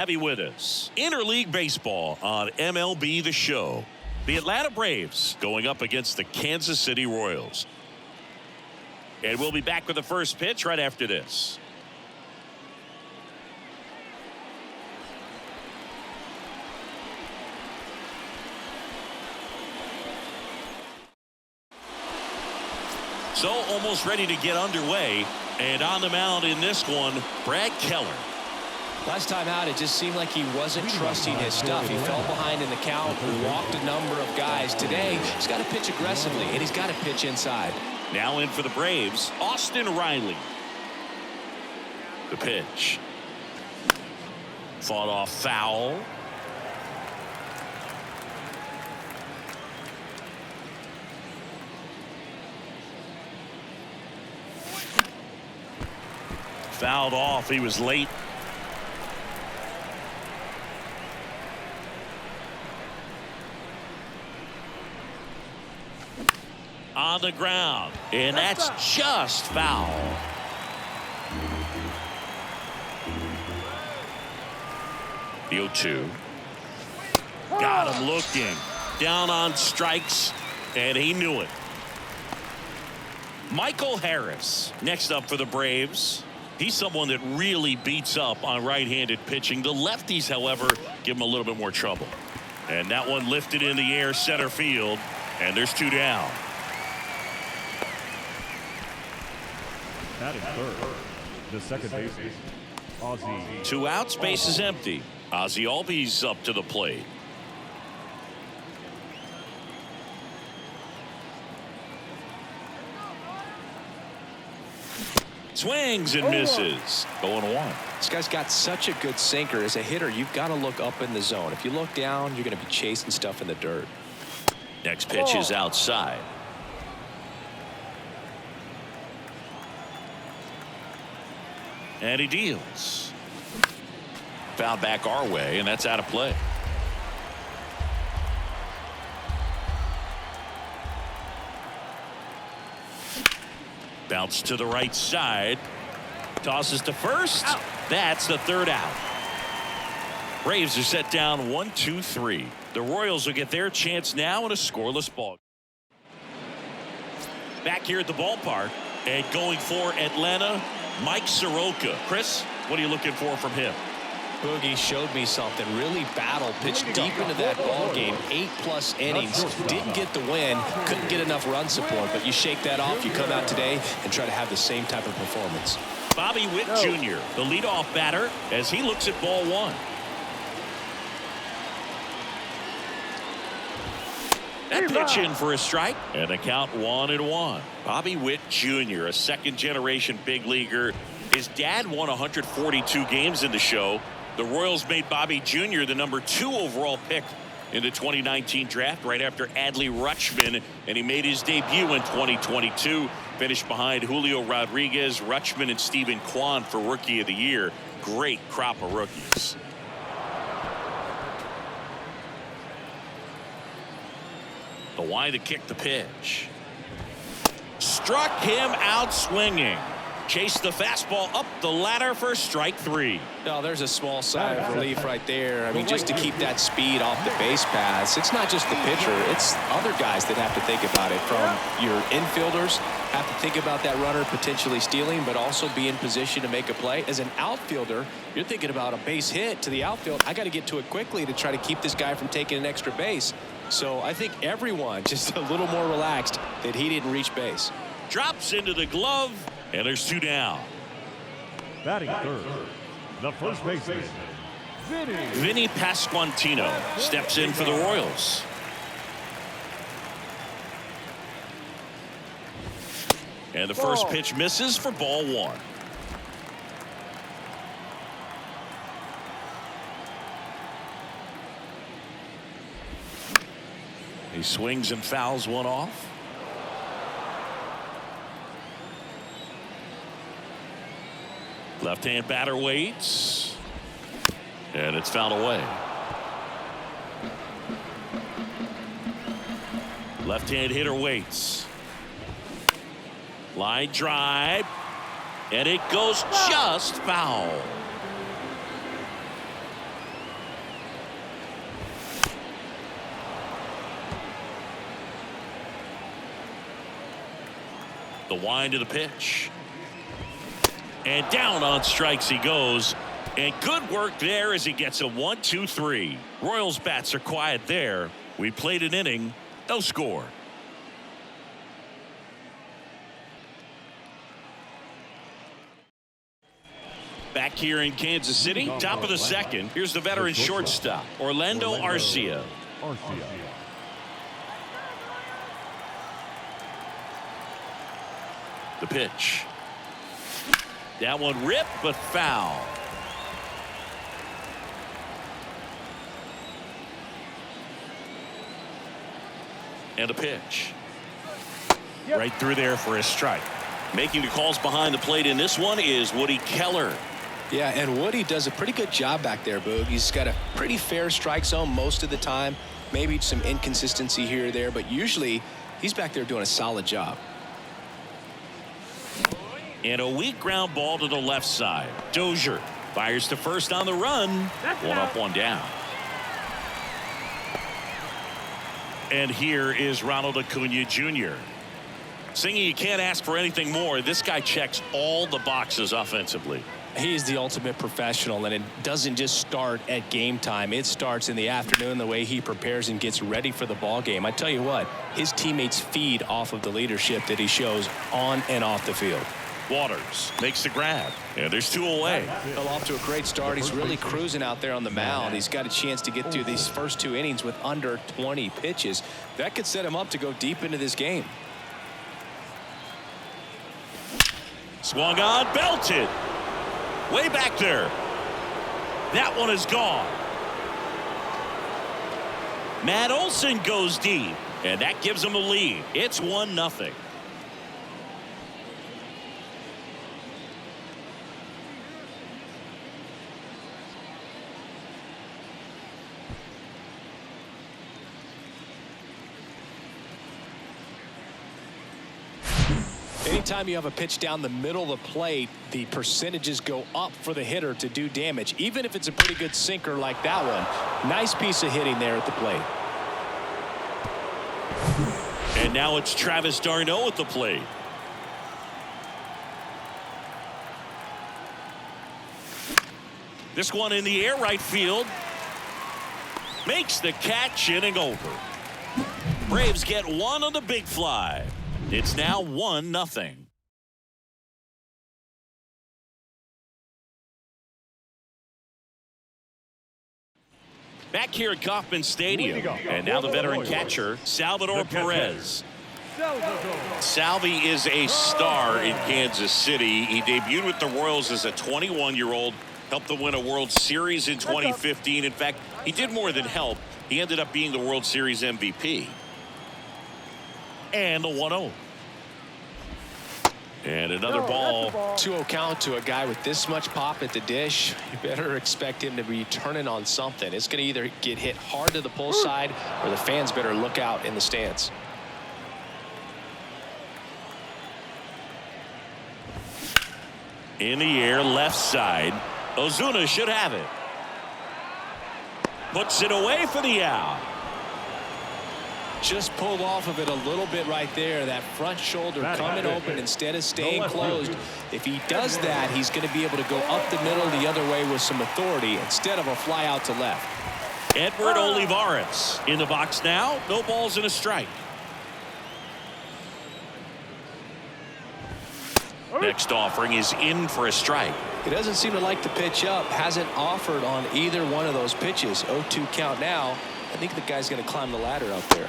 Have you with us? Interleague Baseball on MLB The Show. The Atlanta Braves going up against the Kansas City Royals. And we'll be back with the first pitch right after this. So almost ready to get underway. And on the mound in this one, Brad Keller. Last time out, it just seemed like he wasn't trusting his stuff. He fell behind in the count, walked a number of guys. Today, he's got to pitch aggressively, and he's got to pitch inside. Now in for the Braves, Austin Riley. The pitch. Fought off foul. Fouled off. He was late. On the ground, and that's just foul. The 0-2. Got him looking. Down on strikes, and he knew it. Michael Harris next up for the Braves. He's someone that really beats up on right-handed pitching. The lefties, however, give him a little bit more trouble. And that one lifted in the air center field, and there's two down. Batting third, the second baseman, Ozzie. 2 outs, base is empty. Ozzie Albies up to the plate. Swings and misses. 0-1. This guy's got such a good sinker. As a hitter, you've got to look up in the zone. If you look down, you're going to be chasing stuff in the dirt. Next pitch is outside. And he deals. Foul back our way, and that's out of play. Bounce to the right side. Tosses to first. Out. That's the third out. Braves are set down 1-2-3. The Royals will get their chance now in a scoreless ball. Back here at the ballpark and going for Atlanta, Mike Soroka. Chris, what are you looking for from him? Boogie showed me something. Really battled, pitched deep into that ball game. 8+ innings. Didn't get the win. Couldn't get enough run support. But you shake that off. You come out today and try to have the same type of performance. Bobby Witt Jr., the leadoff batter, as he looks at ball one. That pitch in for a strike, and the count 1-1. Bobby Witt Jr., a second-generation big leaguer. His dad won 142 games in the show. The Royals made Bobby Jr. the number 2 overall pick in the 2019 draft right after Adley Rutschman, and he made his debut in 2022. Finished behind Julio Rodriguez, Rutschman, and Stephen Kwan for Rookie of the Year. Great crop of rookies. The wide to kick the pitch. Struck him out swinging. Chased the fastball up the ladder for strike 3. No, there's a small sigh of relief right there. I mean, just to keep that speed off the base paths. It's not just the pitcher. It's other guys that have to think about it. From your infielders, have to think about that runner potentially stealing, but also be in position to make a play. As an outfielder, you're thinking about a base hit to the outfield. I got to get to it quickly to try to keep this guy from taking an extra base. So I think everyone just a little more relaxed that he didn't reach base. Drops into the glove, and there's 2 down. Batting third, the first baseman, Vinny Pasquantino steps in for the Royals. And the first pitch misses for ball 1. He swings and fouls one off. Left-hand batter waits. And it's fouled away. Left-hand hitter waits. Line drive. And it goes just foul. The wind of the pitch. And down on strikes he goes. And good work there as he gets a 1-2-3. Royals bats are quiet there. We played an inning. No score. Back here in Kansas City, top of the second. Here's the veteran shortstop, Orlando Arcia. The pitch. That one ripped, but foul. And a pitch. Right through there for a strike. Making the calls behind the plate in this one is Woody Keller. Yeah, and Woody does a pretty good job back there, Boog. He's got a pretty fair strike zone most of the time. Maybe some inconsistency here or there, but usually he's back there doing a solid job. And a weak ground ball to the left side. Dozier fires to first on the run. One up, one down. And here is Ronald Acuna Jr. Singing, you can't ask for anything more. This guy checks all the boxes offensively. He's the ultimate professional, and it doesn't just start at game time. It starts in the afternoon, the way he prepares and gets ready for the ball game. I tell you what, his teammates feed off of the leadership that he shows on and off the field. Waters makes the grab, and there's two away. Well, off to a great start. He's really cruising out there on the mound. He's got a chance to get through these first two innings with under 20 pitches. That could set him up to go deep into this game. Swung on, belted. Way back there. That one is gone. Matt Olson goes deep, and that gives him a lead. It's 1-0. Anytime you have a pitch down the middle of the plate, the percentages go up for the hitter to do damage, even if it's a pretty good sinker like that one. Nice piece of hitting there at the plate. And now it's Travis d'Arnaud at the plate. This one in the air, right field. Makes the catch, inning over. Braves get one on the big fly. It's now 1-0. Back here at Kauffman Stadium, and now the veteran catcher, Salvador Perez. Salvi is a star in Kansas City. He debuted with the Royals as a 21-year-old, helped them win a World Series in 2015. In fact, he did more than help. He ended up being the World Series MVP. And the 1-0. And another ball. 2-0 count to a guy with this much pop at the dish. You better expect him to be turning on something. It's going to either get hit hard to the pull side, or the fans better look out in the stands. In the air, left side. Ozuna should have it. Puts it away for the out. Just pulled off of it a little bit right there. That front shoulder coming open instead of staying closed. If he does that, he's going to be able to go up the middle the other way with some authority instead of a fly out to left. Edward Olivares in the box now. No balls and a strike. Next offering is in for a strike. He doesn't seem to like the pitch up. Hasn't offered on either one of those pitches. 0-2 count now. I think the guy's going to climb the ladder up there.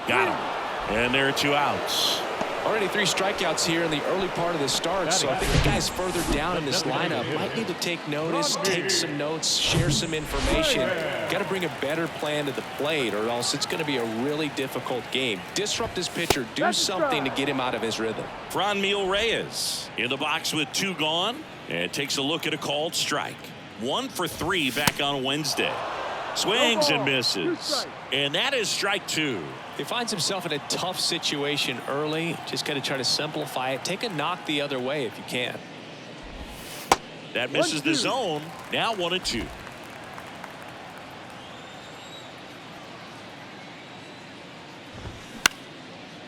Got him. And there are two outs. Already 3 strikeouts here in the early part of the start, so I think the guys further down in this lineup might need to take notice, take some notes, share some information. Got to bring a better plan to the plate, or else it's going to be a really difficult game. Disrupt his pitcher, do something to get him out of his rhythm. Franmil Reyes in the box with 2 gone, and takes a look at a called strike. 1 for 3 back on Wednesday. Swings and misses. And that is strike 2. He finds himself in a tough situation early. Just got to try to simplify it. Take a knock the other way if you can. That misses the zone. Now 1-2.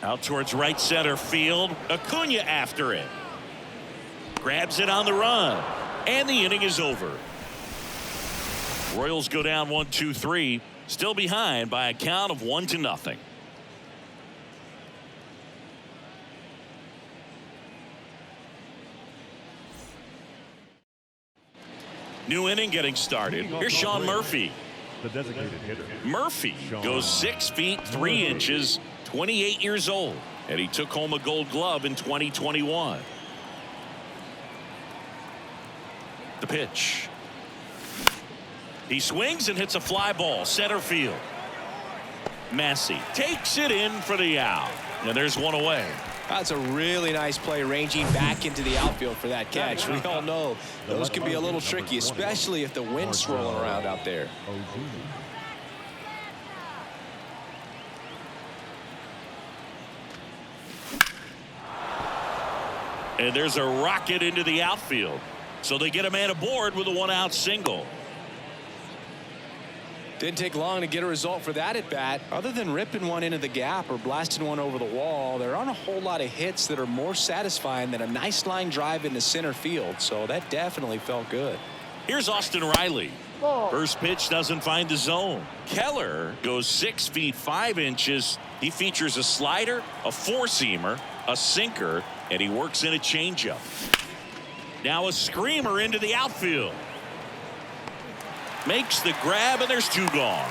Out towards right center field. Acuna after it. Grabs it on the run. And the inning is over. Royals go down 1-2-3. Still behind by a count of 1-0. New inning getting started. Here's Sean Murphy. The designated hitter. Murphy goes 6 feet 3 inches, 28 years old, and he took home a Gold Glove in 2021. The pitch. He swings and hits a fly ball center field. Massey takes it in for the out, and there's one away. That's a really nice play, ranging back into the outfield for that catch. We all know those can be a little tricky, especially if the wind's swirling around out there. And there's a rocket into the outfield. So they get a man aboard with a 1-out single. Didn't take long to get a result for that at bat. Other than ripping one into the gap or blasting one over the wall, there aren't a whole lot of hits that are more satisfying than a nice line drive into center field. So that definitely felt good. Here's Austin Riley. First pitch doesn't find the zone. Keller goes 6 feet 5 inches. He features a slider, a four-seamer, a sinker, and he works in a changeup. Now a screamer into the outfield. Makes the grab, and there's 2 gone.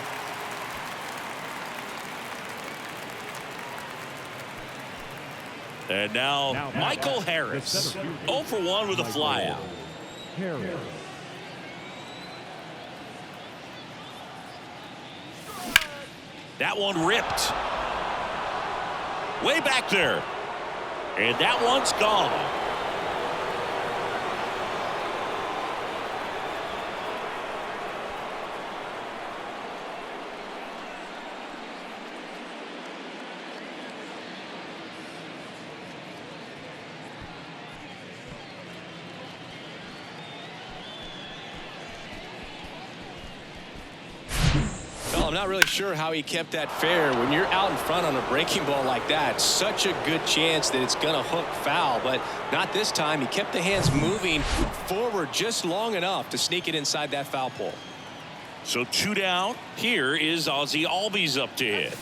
And now Michael Harris. 0 for 1 with a flyout. That one ripped. Way back there. And that one's gone. I'm not really sure how he kept that fair. When you're out in front on a breaking ball like that, such a good chance that it's going to hook foul, but not this time. He kept the hands moving forward just long enough to sneak it inside that foul pole. So 2 down. Here is Ozzie Albies up to hit.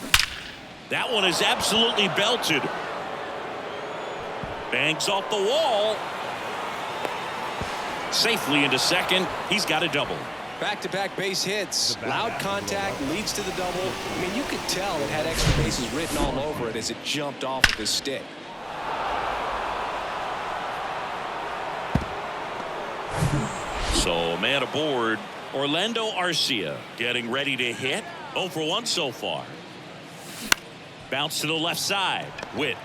That one is absolutely belted. Bangs off the wall. Safely into second. He's got a double. Back-to-back base hits. Loud contact leads to the double. I mean, you could tell it had extra bases written all over it as it jumped off of his stick. So man aboard. Orlando Arcia getting ready to hit. 0 for 1 so far. Bounce to the left side. Witt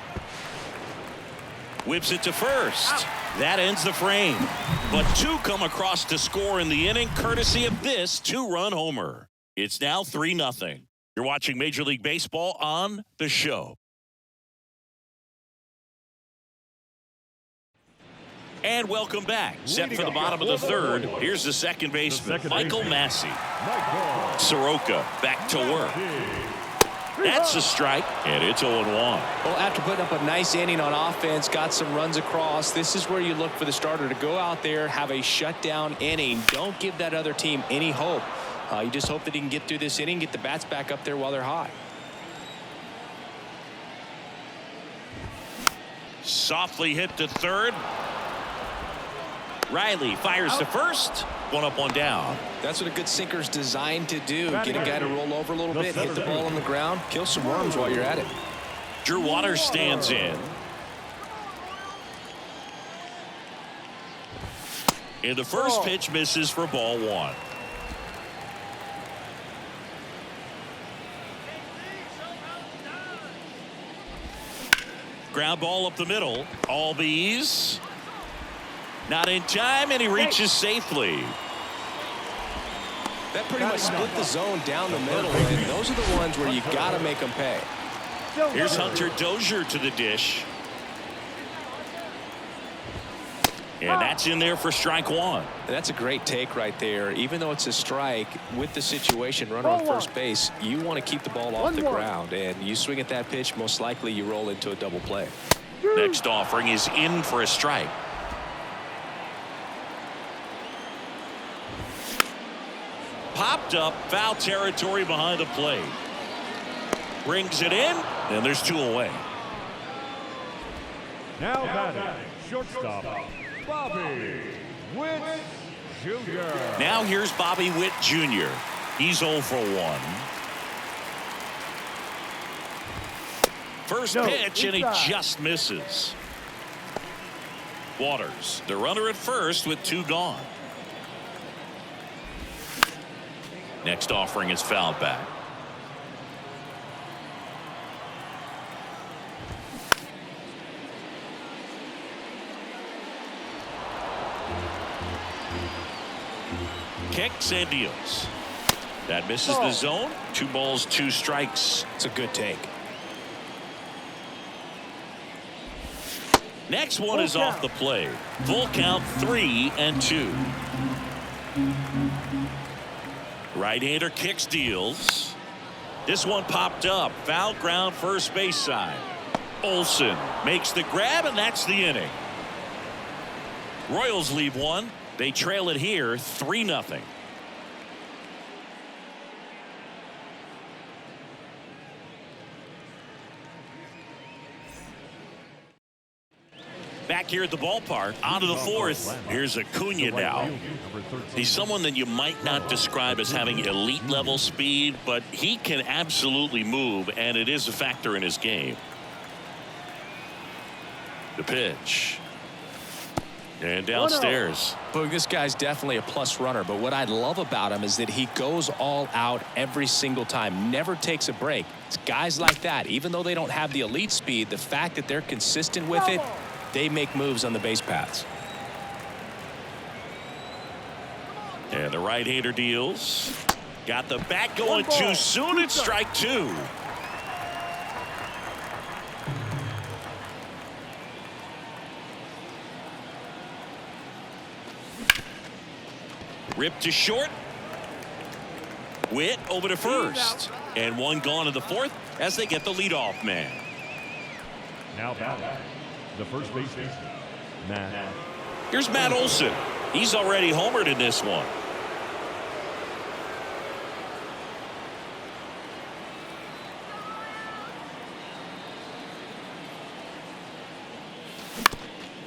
whips it to first. That ends the frame. But 2 come across to score in the inning, courtesy of this 2-run homer. It's now 3-0. You're watching Major League Baseball on The Show. And welcome back. Set for the bottom of the third. Here's the second baseman, Michael Massey. Soroka back to work. That's a strike, and it's 0-1. Well, after putting up a nice inning on offense, got some runs across, this is where you look for the starter to go out there, have a shutdown inning. Don't give that other team any hope. You just hope that he can get through this inning, get the bats back up there while they're hot. Softly hit to third. Riley fires to first. 1 up, 1 down. That's what a good sinker's designed to do. Get a guy to roll over a little bit, hit the ball on the ground, kill some worms while you're at it. Drew Waters stands in. And the first pitch misses for ball 1. Ground ball up the middle. Albies. Not in time, and he reaches safely. That pretty much split the zone down the middle, and those are the ones where you got to make them pay. Here's Hunter Dozier to the dish. And that's in there for strike one. That's a great take right there. Even though it's a strike, with the situation, runner on first base, you want to keep the ball off the ground. And you swing at that pitch, most likely you roll into a double play. Next offering is in for a strike. Popped up, foul territory behind the plate. Brings it in, and there's 2 away. Now batting, shortstop, Bobby Witt Jr. Now here's Bobby Witt Jr. He's 0 for 1. First pitch, and he just misses. Waters, the runner at first with 2 gone. Next offering is fouled back. Kicks and deals. That misses the zone. 2 balls, 2 strikes. It's a good take. Next one is off the plate. Full count, 3-2. Right-hander kicks, deals. This one popped up. Foul ground, first base side. Olsen makes the grab, and that's the inning. Royals leave 1. They trail it here 3-0. Back here at the ballpark, onto the 4th. Here's Acuna now. He's someone that you might not describe as having elite level speed, but he can absolutely move, and it is a factor in his game. The pitch. And downstairs. Boog, this guy's definitely a plus runner, but what I love about him is that he goes all out every single time, never takes a break. It's guys like that, even though they don't have the elite speed, the fact that they're consistent with it, they make moves on the base paths. And the right-hander deals. Got the bat going too soon. It's strike 2. Ripped to short. Witt over to first. And 1 gone in the 4th as they get the leadoff man. Now batting, the first baseman, Matt. Here's Matt Olson. He's already homered in this one.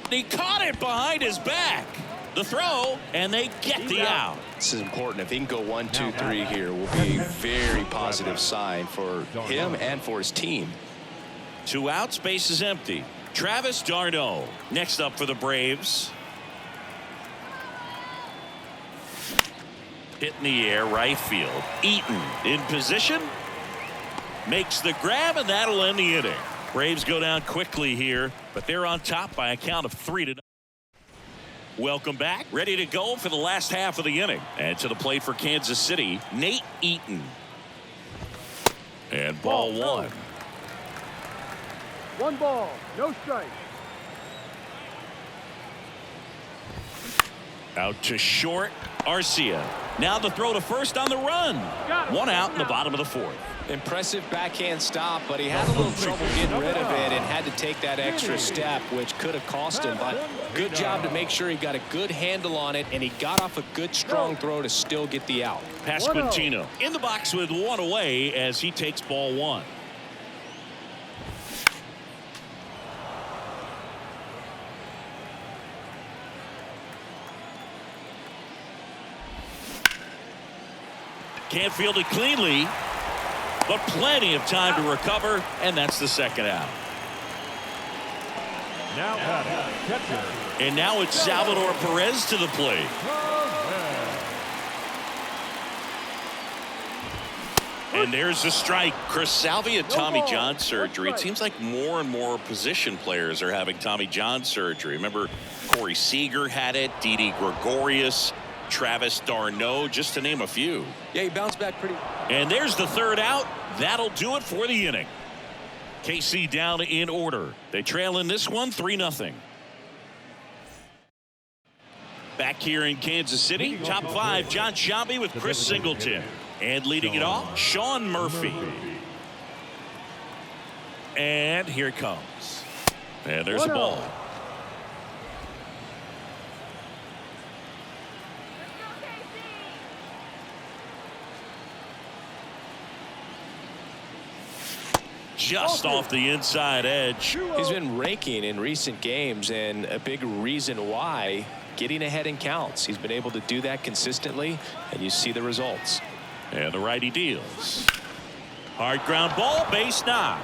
He caught it behind his back. The throw, and they get the out. This is important. If he can go 1, 2, 3 here, will be a very positive sign for him and for his team. 2 outs, base is empty. Travis d'Arnaud next up for the Braves. Hit in the air, right field. Eaton in position. Makes the grab, and that'll end the inning. Braves go down quickly here, but they're on top by a count of 3-0. Welcome back. Ready to go for the last half of the inning. And to the plate for Kansas City, Nate Eaton. And ball 1. 1 ball, no strike. Out to short, Arcia. Now the throw to first on the run. 1 out in the bottom of the 4th. Impressive backhand stop, but he had a little trouble getting rid of it and had to take that extra step, which could have cost him. But good job to make sure he got a good handle on it, and he got off a good strong throw to still get the out. Pasquantino in the box with 1 away as he takes ball 1. Can't field it cleanly, but plenty of time to recover, and that's the 2nd out. Now batting, catcher. And now it's Salvador Perez to the plate. And there's the strike. Chris Salvia, Tommy John surgery. It seems like more and more position players are having Tommy John surgery. Remember, Corey Seager had it, Didi Gregorius, Travis d'Arnaud, just to name a few. Yeah, he bounced back pretty. And there's the 3rd out. That'll do it for the inning. KC down in order. They trail in this one 3-0. Back here in Kansas City, top 5, John Sciambi with Chris Singleton. And leading it off, Sean Murphy. And here it comes. And there's a ball. Just off the inside edge. He's been raking in recent games, and a big reason why, getting ahead in counts. He's been able to do that consistently, and you see the results. And the righty deals. Hard ground ball, base knock.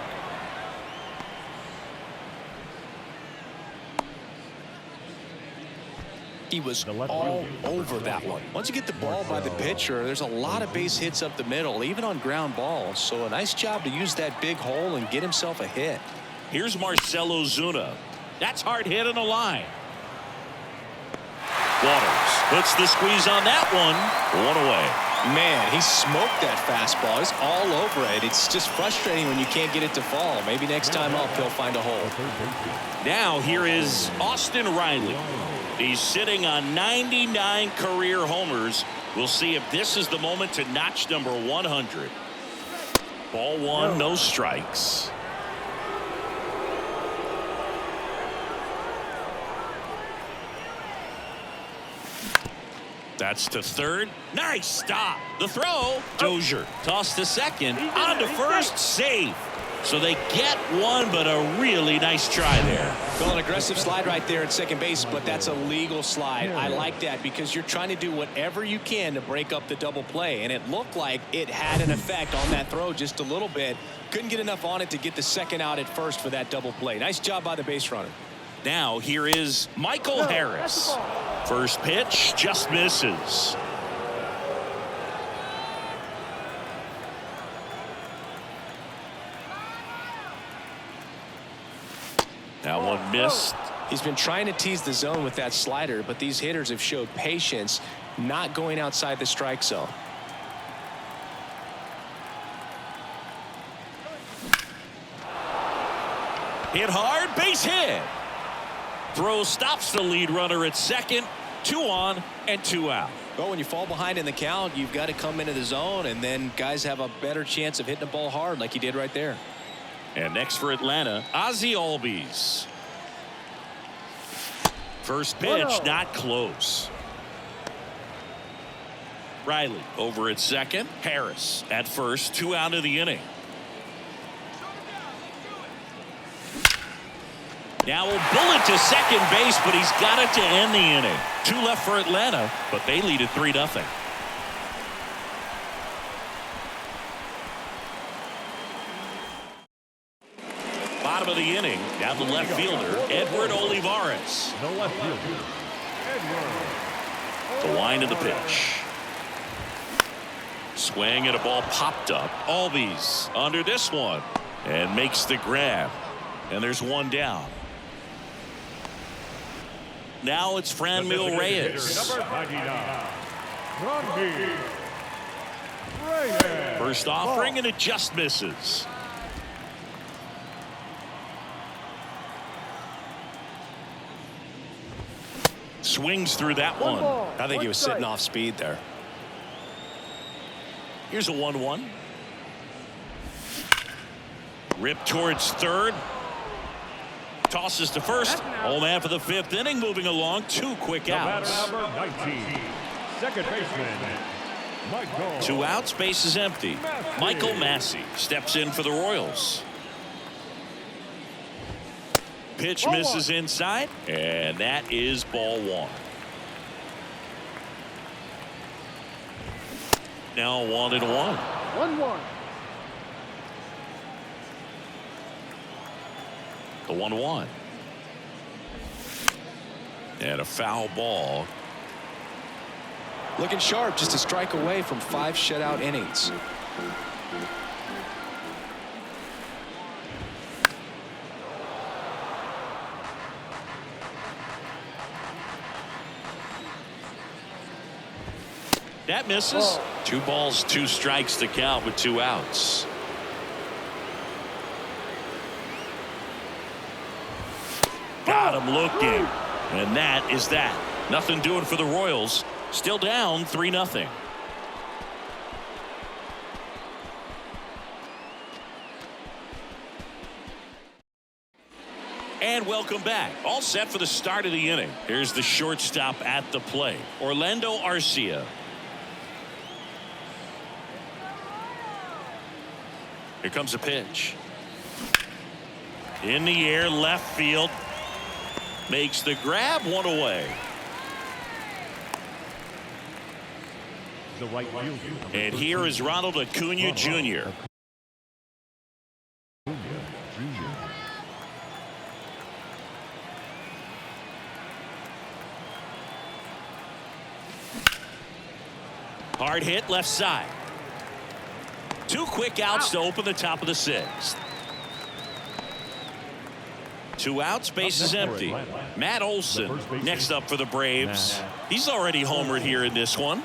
He was all over that one. Once you get the ball by the pitcher, there's a lot of base hits up the middle, even on ground balls. So a nice job to use that big hole and get himself a hit. Here's Marcell Ozuna. That's hard hit on the line. Waters puts the squeeze on that one. 1 away. Man, he smoked that fastball. He's all over it. It's just frustrating when you can't get it to fall. Maybe next time up he'll find a hole. Now here is Austin Riley. He's sitting on 99 career homers. We'll see if this is the moment to notch number 100. Ball 1, no strikes. That's to third. Nice stop. The throw. Dozier tossed to second. On to first. Save. So they get one, but a really nice try there. Well, an aggressive slide right there at second base, but that's a legal slide. I like that because you're trying to do whatever you can to break up the double play, and it looked like it had an effect on that throw just a little bit. Couldn't get enough on it to get the second out at first for that double play. Nice job by the base runner. Now here is Michael Harris. First pitch just misses. That one missed. He's been trying to tease the zone with that slider, but these hitters have showed patience, not going outside the strike zone. Hit hard, base hit. Throw stops the lead runner at second. 2 on and 2 out. Well, when you fall behind in the count, you've got to come into the zone, and then guys have a better chance of hitting the ball hard like he did right there. And next for Atlanta, Ozzie Albies. First pitch, not close. Riley over at second. Harris at first. 2 out of the inning. Now a bullet to second base, but he's got it to end the inning. 2 left for Atlanta, but they lead at 3-0. Bottom of the inning, down the left fielder, Edward Olivares. The left fielder, Edward. The line of the pitch. Swing and a ball popped up. Albies under this one and makes the grab. And there's 1 down. Now it's Franmil Reyes. Number 99, Franmil Reyes. First offering, and it just misses. Swings through that one. I think he was sitting off speed there. Here's a 1-1. Rip towards third. Tosses to first. Home half of the 5th inning, moving along. 2 quick outs. Number 19, second baseman, Michael. 2 outs, base is empty. Michael Massey steps in for the Royals. Pitch misses inside, and that is ball 1. Now 1-1. 1-1. The 1-1. And a foul ball. Looking sharp, just a strike away from 5 shutout innings. That misses. 2 balls, 2 strikes to count with 2 outs. Got him looking. And that is that. Nothing doing for the Royals. Still down 3-0. And welcome back. All set for the start of the inning. Here's the shortstop at the plate, Orlando Arcia. Here comes a pitch. In the air, left field. Makes the grab, one away. The right field. And here is Ronald Acuna Jr. Hard hit left side. 2 quick outs to open the top of the 6th. 2 outs, base is empty. Matt Olson next up for the Braves. He's already homered here in this one.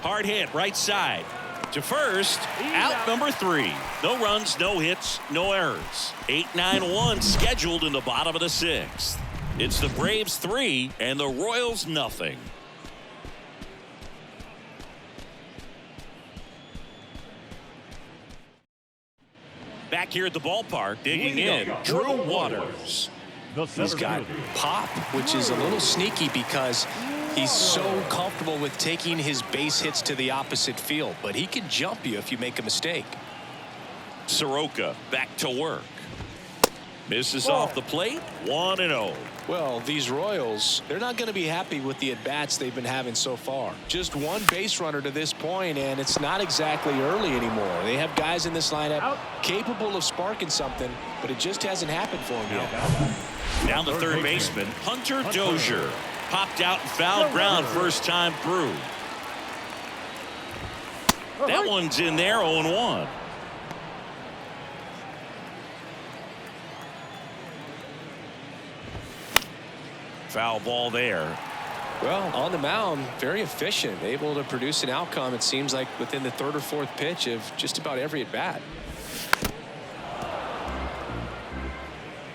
Hard hit right side to first, out number 3. No runs, no hits, no errors. 8-9-1 scheduled in the bottom of the 6th. It's the Braves 3 and the Royals nothing. Back here at the ballpark, digging in, Drew Waters. He's got pop, which is a little sneaky because he's so comfortable with taking his base hits to the opposite field, but he can jump you if you make a mistake. Soroka back to work. Misses off the plate, 1-0. Well, these Royals, they're not going to be happy with the at-bats they've been having so far. Just one base runner to this point, and it's not exactly early anymore. They have guys in this lineup capable of sparking something, but it just hasn't happened for them yet. Down the third baseman, Hunter Dozier. Popped out and foul ground first time through. That one's in there, 0-1. Foul ball there. Well, on the mound, very efficient, able to produce an outcome, it seems like, within the 3rd or 4th pitch of just about every at-bat.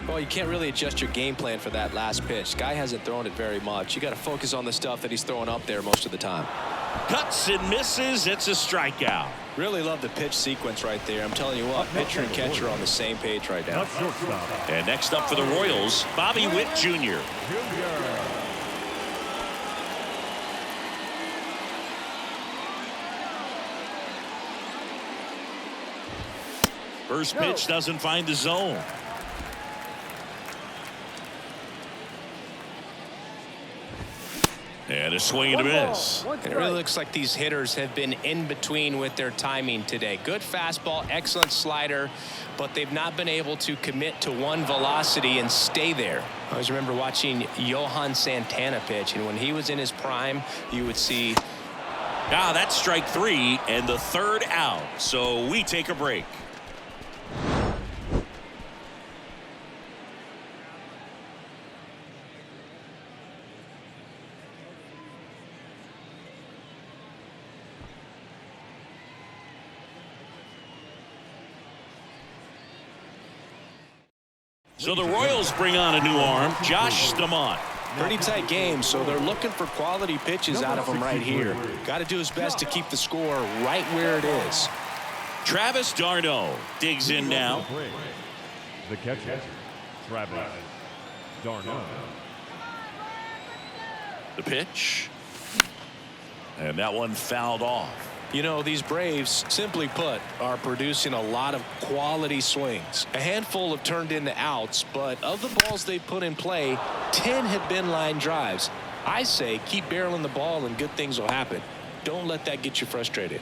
Well, you can't really adjust your game plan for that last pitch. Guy hasn't thrown it very much. You got to focus on the stuff that he's throwing up there most of the time. Cuts and misses. It's a strikeout. Really love the pitch sequence right there. I'm telling you what, pitcher and catcher are on the same page right now. And next up for the Royals, Bobby Witt Jr. First pitch doesn't find the zone. And a swing and a miss. It really looks like these hitters have been in between with their timing today. Good fastball, excellent slider, but they've not been able to commit to one velocity and stay there. I always remember watching Johan Santana pitch, and when he was in his prime, you would see. Now that's strike 3 and the 3rd out. So we take a break. So the Royals bring on a new arm, Josh Staumont. Pretty tight game, so they're looking for quality pitches out of him right here. Got to do his best to keep the score right where it is. Travis d'Arnaud digs in now. The catcher, Travis d'Arnaud. The pitch. And that one fouled off. You know, these Braves, simply put, are producing a lot of quality swings. A handful have turned into outs, but of the balls they put in play, 10 have been line drives. I say keep barreling the ball and good things will happen. Don't let that get you frustrated.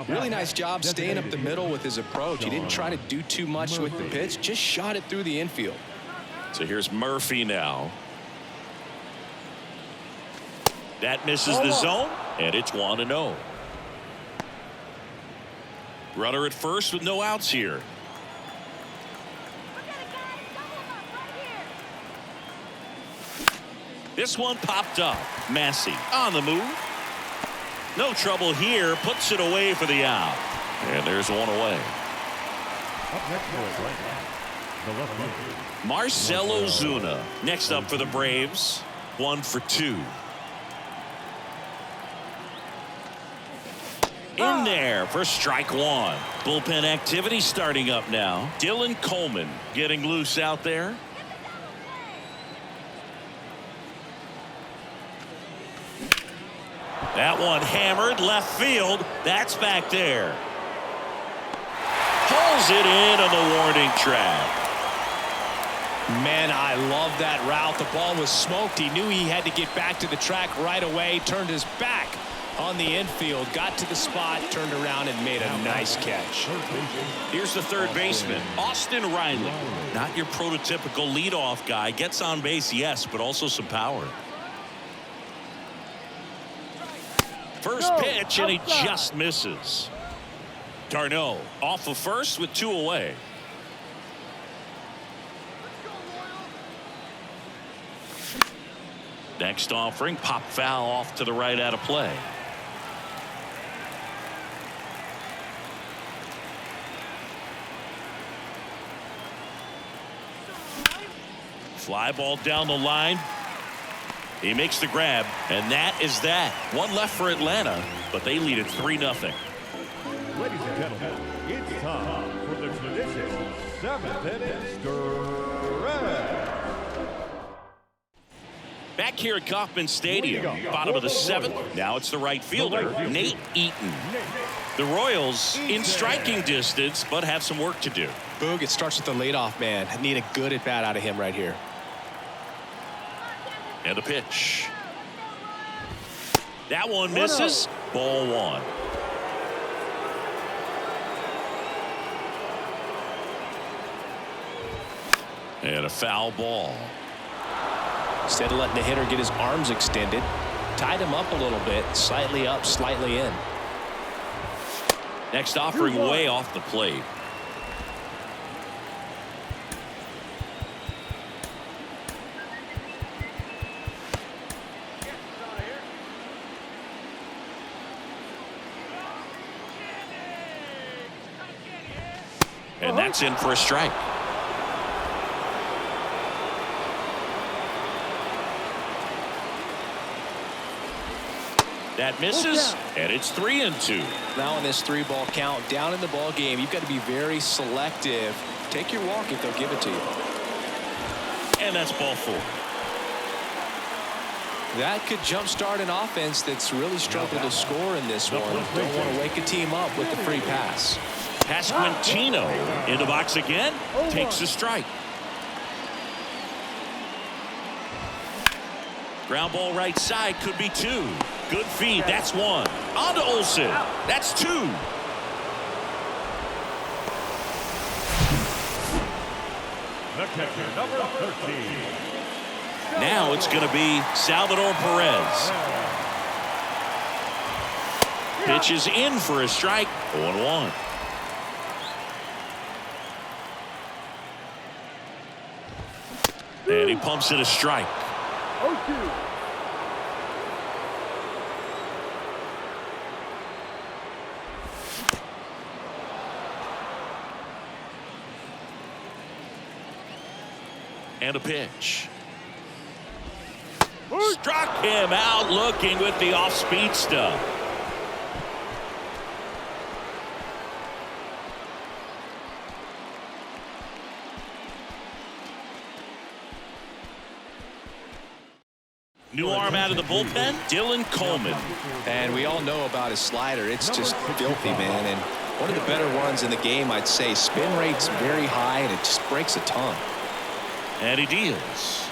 Really nice job staying up the middle with his approach. He didn't try to do too much with the pitch, just shot it through the infield. So here's Murphy now. That misses the zone, and it's 1-0. Runner at first with no outs here. This one popped up. Massey on the move. No trouble here. Puts it away for the out. And there's one away. Up next for it right now, the left fielder. Marcell Ozuna next up for the Braves. 1 for 2. In there for strike 1. Bullpen activity starting up now. Dylan Coleman getting loose out there. That one hammered left field. That's back there. Pulls it in on the warning track. Man, I love that route. The ball was smoked. He knew he had to get back to the track right away. Turned his back on the infield. Got to the spot. Turned around and made a nice catch. Here's the third baseman, Austin Riley. Not your prototypical leadoff guy. Gets on base, yes, but also some power. First pitch, and he just misses. Darno off of first with 2 away. Next offering, pop foul off to the right out of play. Fly ball down the line. He makes the grab, and that is that. One left for Atlanta, but they lead it 3-0. Ladies and gentlemen, it's time for the traditional 7th inning stretch. Back here at Kauffman Stadium, bottom of the 7th. Now it's the right fielder, Nate Eaton. The Royals in striking distance, but have some work to do. Boog, it starts with the leadoff man. Need a good at bat out of him right here. And a pitch. That one misses. Ball 1. And a foul ball. Instead of letting the hitter get his arms extended, tied him up a little bit, slightly up, slightly in. Next offering way off the plate. And that's in for a strike. That misses, and it's 3-2. Now in this 3-ball count, down in the ball game, you've got to be very selective. Take your walk if they'll give it to you. And that's ball 4. That could jumpstart an offense that's really struggled to score in this one. Don't want to wake a team up with the free pass. Pasquantino in the box again. Takes the strike. Ground ball right side, could be 2. Good feed. That's 1. On to Olsen. That's 2. The catcher, number 13. Now it's going to be Salvador Perez. Pitch is in for a strike. 0-1. And he pumps it a strike. 0-2. And a pitch. Struck him out looking with the off-speed stuff. New arm out of the bullpen, Dylan Coleman. And we all know about his slider. It's just filthy, man. And one of the better ones in the game, I'd say. Spin rate's very high, and it just breaks a ton. And he deals.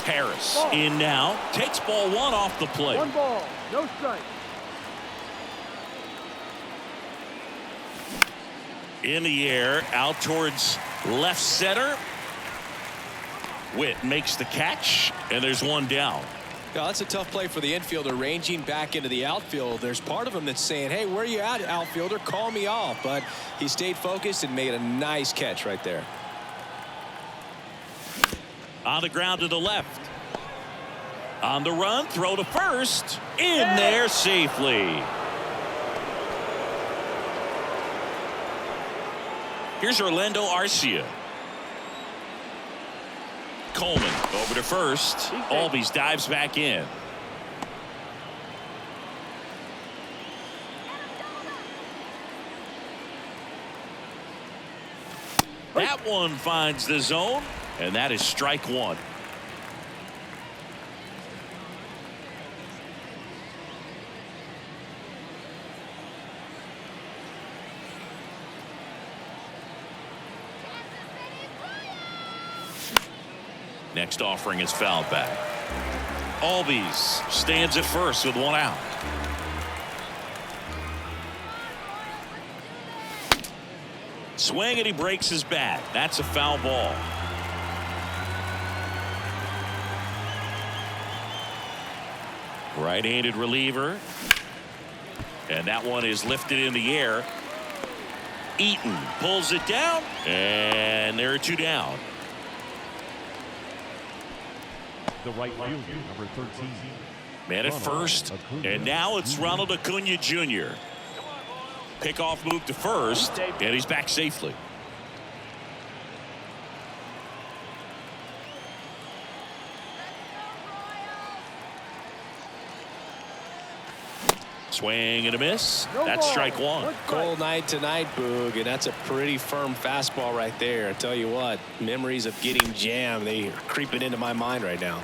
Harris in now. Takes ball 1 off the plate. 1 ball, no strike. In the air, out towards left center. Witt makes the catch, and there's 1 down. Yeah, that's a tough play for the infielder, ranging back into the outfield. There's part of him that's saying, hey, where are you at, outfielder? Call me off. But he stayed focused and made a nice catch right there. On the ground to the left. On the run, throw to first. In there safely. Here's Orlando Arcia. Coleman over to first. Albies dives back in. That one finds the zone, and that is strike one. Next offering is fouled back. Albies stands at first with one out. Swing and he breaks his bat. That's a foul ball. Right-handed reliever. And that one is lifted in the air. Eaton pulls it down. And there are two down. The right fielder, number 13. Man at first. And now it's Ronald Acuna Jr. Pickoff move to first, and he's back safely. Swing and a miss. That's strike one. Cold night tonight, Boog, and that's a pretty firm fastball right there. I tell you what, memories of getting jammed, they are creeping into my mind right now.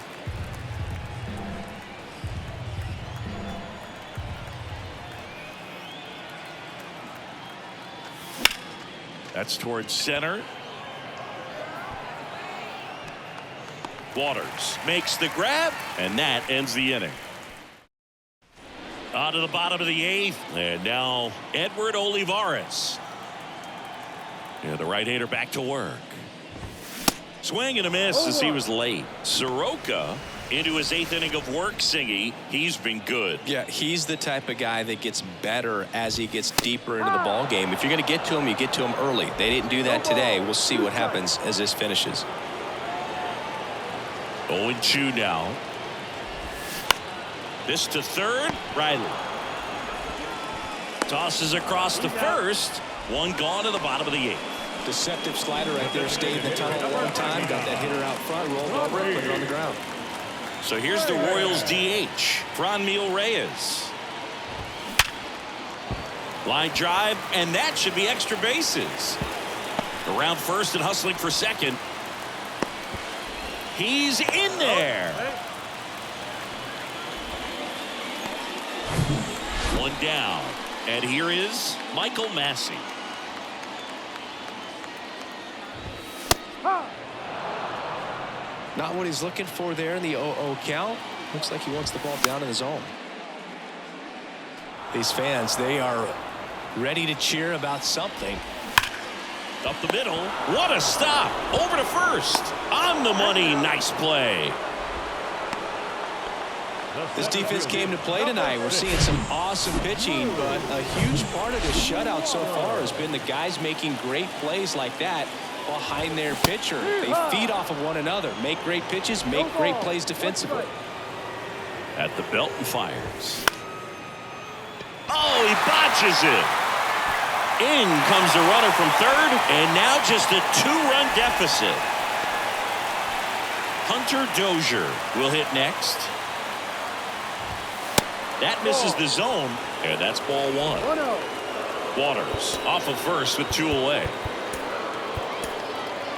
That's towards center. Waters makes the grab, and that ends the inning. On to the bottom of the eighth, and now Edward Olivares. Yeah, the right-hander back to work. Swing and a miss as he was late. Soroka into his eighth inning of work, Singy. He's been good. Yeah, he's the type of guy that gets better as he gets deeper into the ball game. If you're going to get to him, you get to him early. They didn't do that today. We'll see what happens as this finishes. 0-2 now. This to third. Riley tosses across to first. One gone to the bottom of the eighth. Deceptive slider right there. Stayed in the tunnel a long time. Got that hitter out front. Rolled over it. Put it on the ground. So here's the Royals DH, Franmil Reyes. Line drive, and that should be extra bases. Around first and hustling for second. He's in there. One down. And here is Michael Massey. Not what he's looking for there in the 0-0 count. Looks like he wants the ball down in the zone. These fans, they are ready to cheer about something. Up the middle. What a stop. Over to first. On the money. Nice play. This defense came to play tonight. We're seeing some awesome pitching, but a huge part of the shutout so far has been the guys making great plays like that behind their pitcher. They feed off of one another, make great pitches, make great plays defensively. At the belt and fires. Oh, he botches it. In comes the runner from third, and now just a two-run deficit. Hunter Dozier will hit next. That misses the zone, and that's ball one. Waters off of first with two away.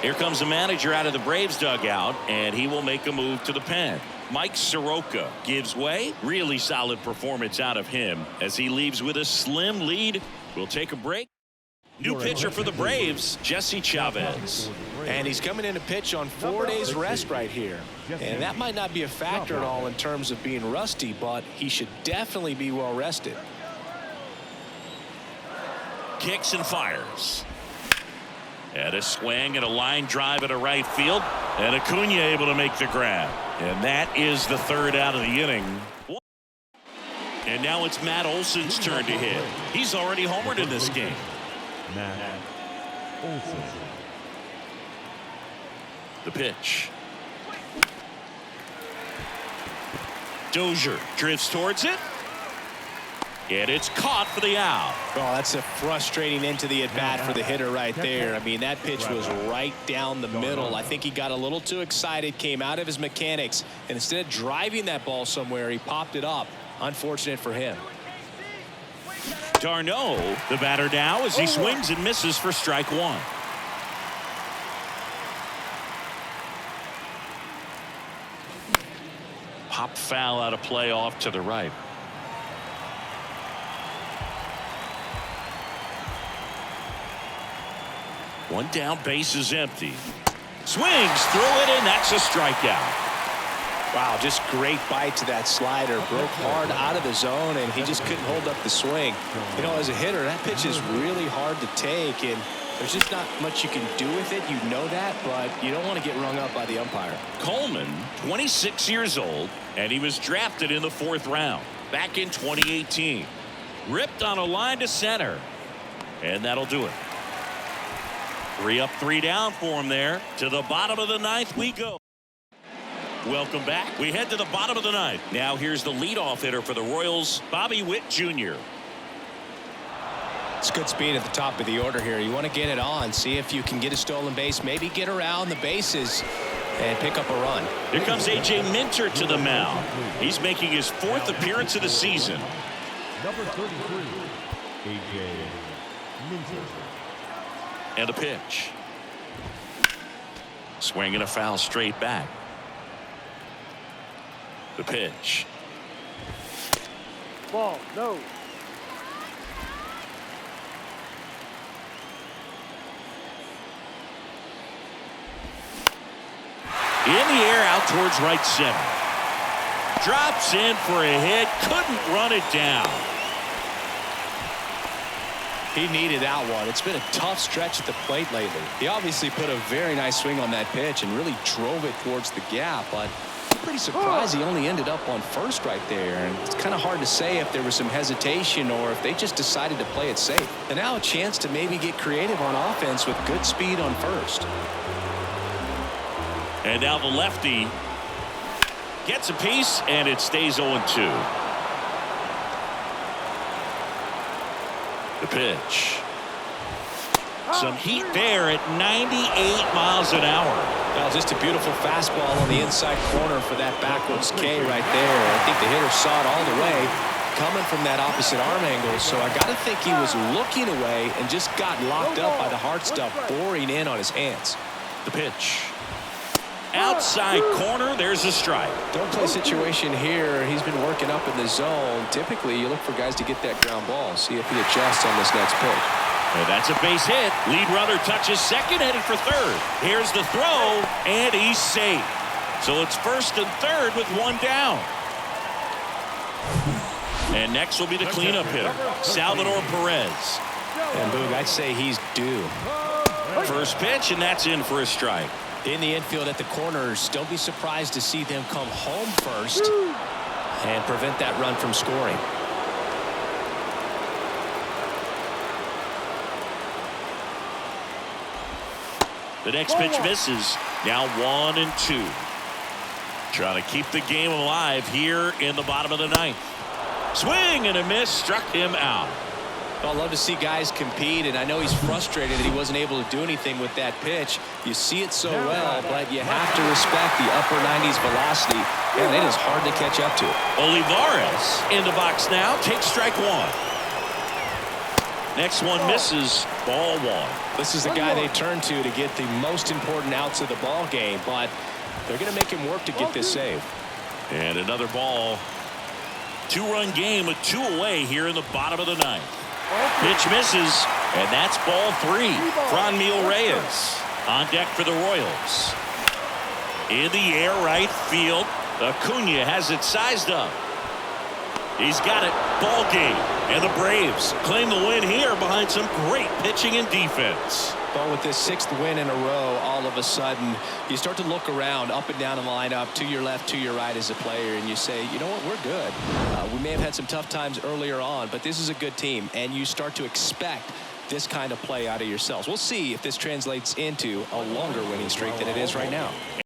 Here comes the manager out of the Braves dugout, and he will make a move to the pen. Mike Soroka gives way. Really solid performance out of him as he leaves with a slim lead. We'll take a break. New pitcher for the Braves, Jesse Chavez. And he's coming in to pitch on 4 days rest right here. And that might not be a factor at all in terms of being rusty, but he should definitely be well rested. Kicks and fires. And a swing and a line drive into right field. And Acuna able to make the grab. And that is the third out of the inning. And now it's Matt Olson's turn to hit. He's already homered in this game. Matt Olson. The pitch. Dozier drifts towards it. And it's caught for the out. Oh, that's a frustrating end to the at-bat for the hitter right there. I mean, that pitch was right down the middle. I think he got a little too excited, came out of his mechanics, and instead of driving that ball somewhere, he popped it up. Unfortunate for him. d'Arnaud, the batter now, as he swings and misses for strike one. Pop foul out of play off to the right. One down, base is empty. Swings through it, and that's a strikeout. Wow, just great bite to that slider. Broke hard out of the zone, and he just couldn't hold up the swing. You know, as a hitter, that pitch is really hard to take, and there's just not much you can do with it. You know that, but you don't want to get rung up by the umpire. Coleman, 26 years old, and he was drafted in the 4th round back in 2018. Ripped on a line to center, and that'll do it. 3 up, 3 down for him there. To the bottom of the 9th we go. Welcome back. We head to the bottom of the 9th. Now here's the leadoff hitter for the Royals, Bobby Witt Jr. It's good speed at the top of the order here. You want to get it on, see if you can get a stolen base, maybe get around the bases and pick up a run. Here comes A.J. Minter to the mound. He's making his 4th appearance of the season. Number 33, A.J. Minter. And a pitch. Swing and a foul straight back. The pitch. Ball, no. In the air out towards right center. Drops in for a hit. Couldn't run it down. He needed that one. It's been a tough stretch at the plate lately. He obviously put a very nice swing on that pitch and really drove it towards the gap, but I'm pretty surprised he only ended up on first right there. And it's kind of hard to say if there was some hesitation or if they just decided to play it safe. And now a chance to maybe get creative on offense with good speed on first. And now the lefty gets a piece, and it stays 0-2. The pitch. Some heat there at 98 miles an hour. Well, just a beautiful fastball on the inside corner for that backwards K right there. I think the hitter saw it all the way coming from that opposite arm angle. So I got to think he was looking away and just got locked up by the hard stuff boring in on his hands. The pitch. Outside corner, there's a strike. Don't play situation here. He's been working up in the zone. Typically, you look for guys to get that ground ball. See if he adjusts on this next pitch. And that's a base hit. Lead runner touches second, headed for third. Here's the throw, and he's safe. So it's first and third with one down. And next will be the cleanup hitter, Salvador Perez. And Boog, I'd say he's due. First pitch, and that's in for a strike. In the infield at the corners, don't be surprised to see them come home first and prevent that run from scoring. The next pitch misses. Now 1-2. Trying to keep the game alive here in the bottom of the 9th. Swing and a miss, struck him out. Well, I love to see guys compete, and I know he's frustrated that he wasn't able to do anything with that pitch. You see it so well, but you have to respect the upper 90s velocity, and it is hard to catch up to. Olivares in the box now, takes strike one. Next one misses, ball one. This is the guy they turn to get the most important outs of the ball game, but they're going to make him work to get this save. And another ball. 2-run game with 2 away here in the bottom of the 9th. Pitch misses, and that's ball 3. Franmil Reyes on deck for the Royals. In the air right field. Acuna has it sized up. He's got it. Ball game. And the Braves claim the win here behind some great pitching and defense. But with this 6th win in a row, all of a sudden, you start to look around up and down the lineup, to your left, to your right as a player, and you say, you know what, we're good. We may have had some tough times earlier on, but this is a good team, and you start to expect this kind of play out of yourselves. We'll see if this translates into a longer winning streak than it is right now.